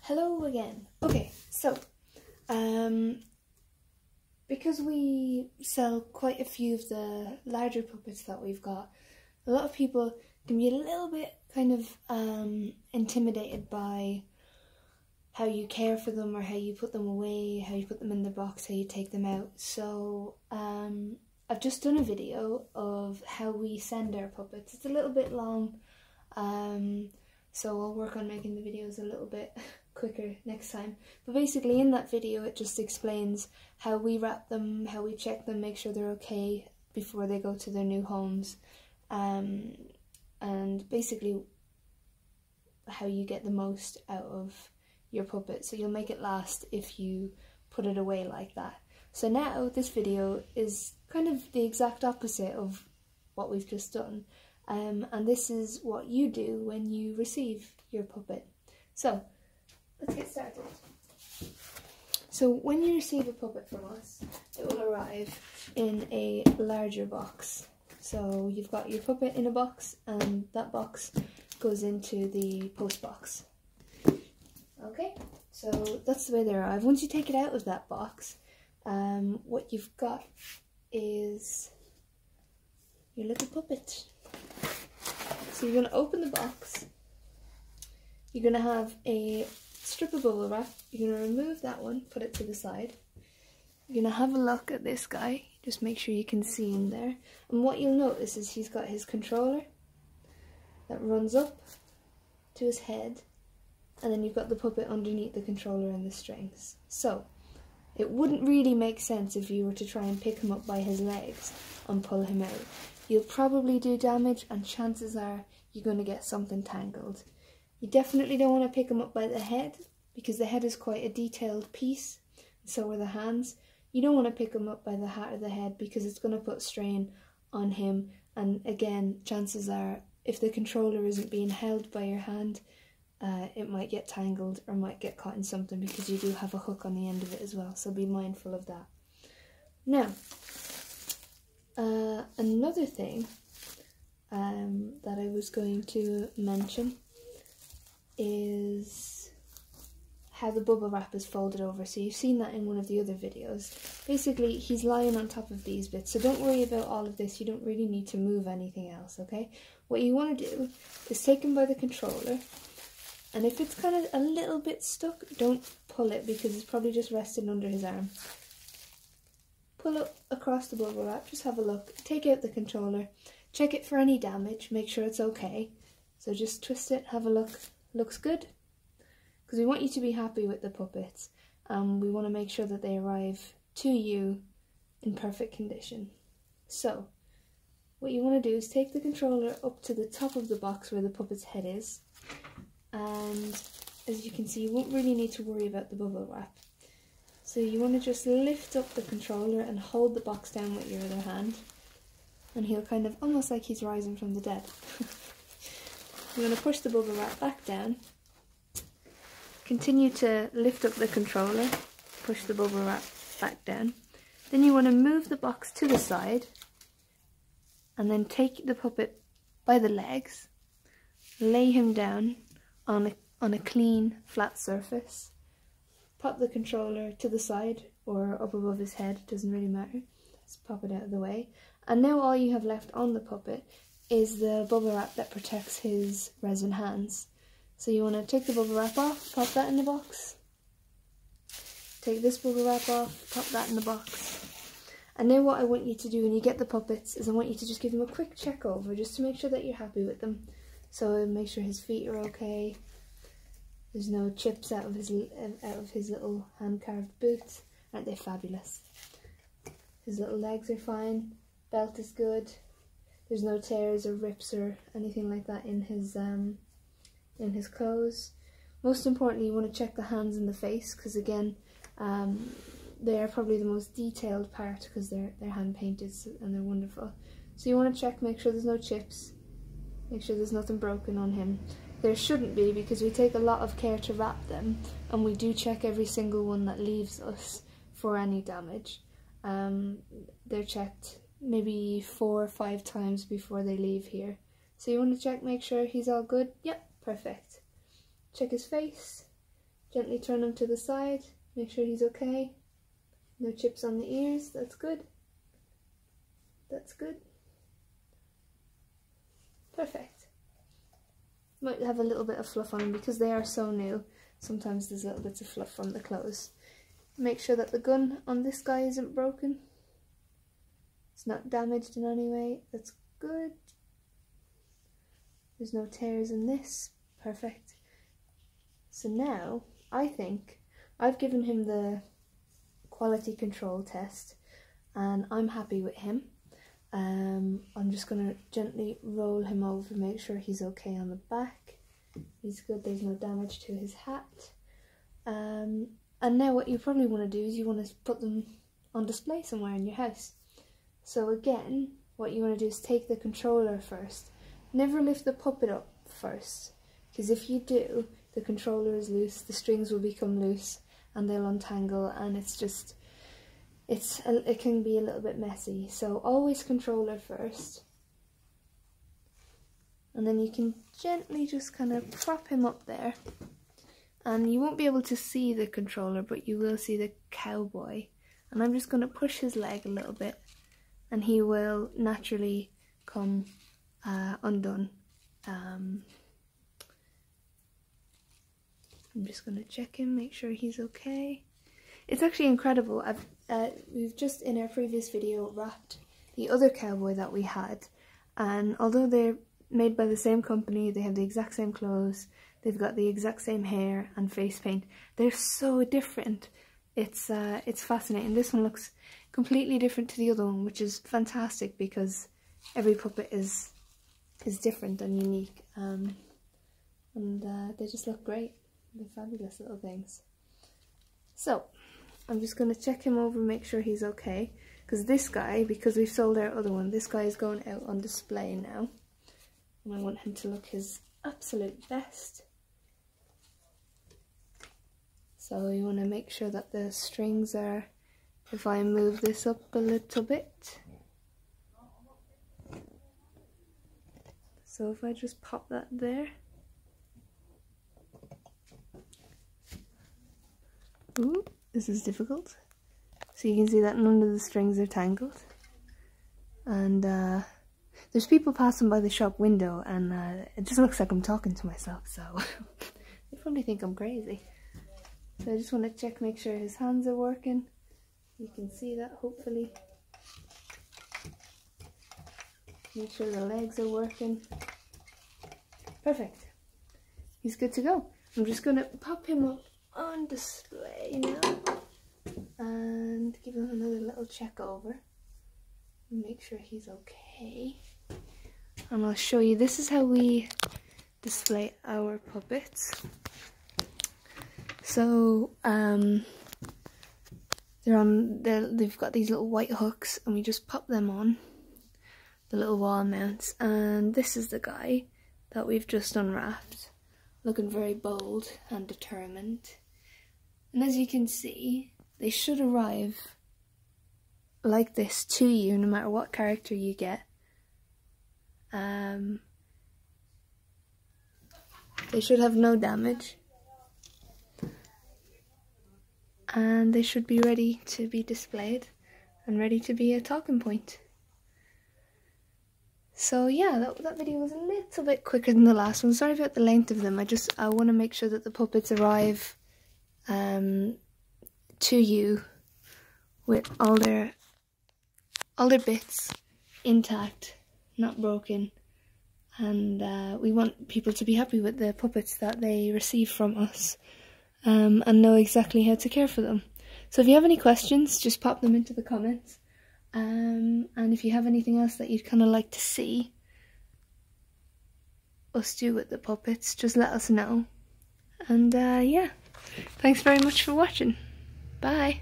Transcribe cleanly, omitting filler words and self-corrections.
Hello again. Okay, so because we sell quite a few of the larger puppets that we've got, a lot of people can be a little bit kind of intimidated by how you care for them or how you put them away, how you put them in the box, how you take them out. So I've just done a video of how we send our puppets. It's a little bit long, so I'll work on making the videos a little bit quicker next time. But basically in that video it just explains how we wrap them, how we check them, make sure they're okay before they go to their new homes, and basically how you get the most out of your puppet, so you'll make it last if you put it away like that. So now this video is kind of the exact opposite of what we've just done, and this is what you do when you receive your puppet. So let's get started. So when you receive a puppet from us, it will arrive in a larger box. So you've got your puppet in a box, and that box goes into the post box. Okay, so that's the way they arrive. Once you take it out of that box, what you've got is your little puppet. So you're going to open the box. You're going to have a strip of bubble wrap. You're going to remove that one, put it to the side. You're going to have a look at this guy. Just make sure you can see him there. And what you'll notice is he's got his controller that runs up to his head, and then you've got the puppet underneath the controller and the strings. So it wouldn't really make sense if you were to try and pick him up by his legs and pull him out. You'll probably do damage, and chances are you're going to get something tangled. You definitely don't want to pick him up by the head, because the head is quite a detailed piece, and so are the hands. You don't want to pick him up by the hat or the head, because it's going to put strain on him, and again, chances are if the controller isn't being held by your hand, it might get tangled or might get caught in something, because you do have a hook on the end of it as well, so be mindful of that. Now, another thing that I was going to mention is how the bubble wrap is folded over. So you've seen that in one of the other videos. Basically, he's lying on top of these bits, so don't worry about all of this. You don't really need to move anything else, okay? What you want to do is take him by the controller, and if it's kind of a little bit stuck, don't pull it, because it's probably just resting under his arm. Pull it across the bubble wrap, just have a look, take out the controller, check it for any damage, make sure it's okay. So just twist it, have a look, looks good. Because we want you to be happy with the puppets, and we want to make sure that they arrive to you in perfect condition. So what you want to do is take the controller up to the top of the box where the puppet's head is, and as you can see, you won't really need to worry about the bubble wrap. So you want to just lift up the controller and hold the box down with your other hand, and he'll kind of, almost like he's rising from the dead. You're going to push the bubble wrap back down, continue to lift up the controller, push the bubble wrap back down. Then you want to move the box to the side, and then take the puppet by the legs, lay him down on a clean, flat surface, pop the controller to the side or up above his head, doesn't really matter, just pop it out of the way. And now all you have left on the puppet is the bubble wrap that protects his resin hands. So you want to take the bubble wrap off, pop that in the box, take this bubble wrap off, pop that in the box. And now what I want you to do when you get the puppets is I want you to just give them a quick check over, just to make sure that you're happy with them. So make sure his feet are okay, there's no chips out of his little hand-carved boots. Aren't they fabulous? His little legs are fine, belt is good, there's no tears or rips or anything like that in his clothes. Most importantly, you want to check the hands and the face, because again, they are probably the most detailed part, because they're hand painted and they're wonderful. So you want to check, make sure there's no chips, make sure there's nothing broken on him. There shouldn't be, because we take a lot of care to wrap them, and we do check every single one that leaves us for any damage. They're checked maybe 4 or 5 times before they leave here. So you want to check, make sure he's all good. Yep, perfect. Check his face, Gently turn him to the side, make sure he's okay. No chips on the ears, that's good. That's good. Perfect. Might have a little bit of fluff on them because they are so new. Sometimes there's little bits of fluff on the clothes. Make sure that the gun on this guy isn't broken. It's not damaged in any way. That's good. There's no tears in this. Perfect. So now, I think I've given him the quality control test and I'm happy with him. I'm just going to gently roll him over, make sure he's okay on the back. He's good, there's no damage to his hat. And now what you probably want to do is you want to put them on display somewhere in your house. So again, what you want to do is take the controller first. Never lift the puppet up first, because if you do, the controller is loose, the strings will become loose and they'll untangle, and it's just, it can be a little bit messy. So always controller first, and then you can gently just kind of prop him up there, and you won't be able to see the controller, but you will see the cowboy. And I'm just going to push his leg a little bit and he will naturally come undone. I'm just going to check him, make sure he's okay. It's actually incredible. We've just in our previous video wrapped the other cowboy that we had, and although they're made by the same company, they have the exact same clothes, they've got the exact same hair and face paint, they're so different. It's fascinating. This one looks completely different to the other one, which is fantastic because every puppet is different and unique, and they just look great. They're fabulous little things. So I'm just going to check him over and make sure he's okay, because this guy, because we've sold our other one, this guy is going out on display now and I want him to look his absolute best. So you want to make sure that the strings are, if I move this up a little bit, so if I just pop that there, ooh, this is difficult. So you can see that none of the strings are tangled. And there's people passing by the shop window and it just looks like I'm talking to myself, so they probably think I'm crazy. So I just want to check, make sure his hands are working. You can see that, hopefully. Make sure the legs are working. Perfect. He's good to go. I'm just going to pop him up on display now and give him another little check over. Make sure he's okay. And I'll show you, this is how we display our puppets. So they've got these little white hooks and we just pop them on the little wall mounts, and this is the guy that we've just unwrapped, looking very bold and determined. And as you can see, they should arrive like this to you no matter what character you get. They should have no damage, and they should be ready to be displayed and ready to be a talking point. So yeah, that video was a little bit quicker than the last one. Sorry about the length of them. I want to make sure that the puppets arrive to you with all their bits intact, not broken, and we want people to be happy with the puppets that they receive from us, and know exactly how to care for them. So if you have any questions, just pop them into the comments, and if you have anything else that you'd kind of like to see us do with the puppets, just let us know. And yeah, thanks very much for watching. Bye.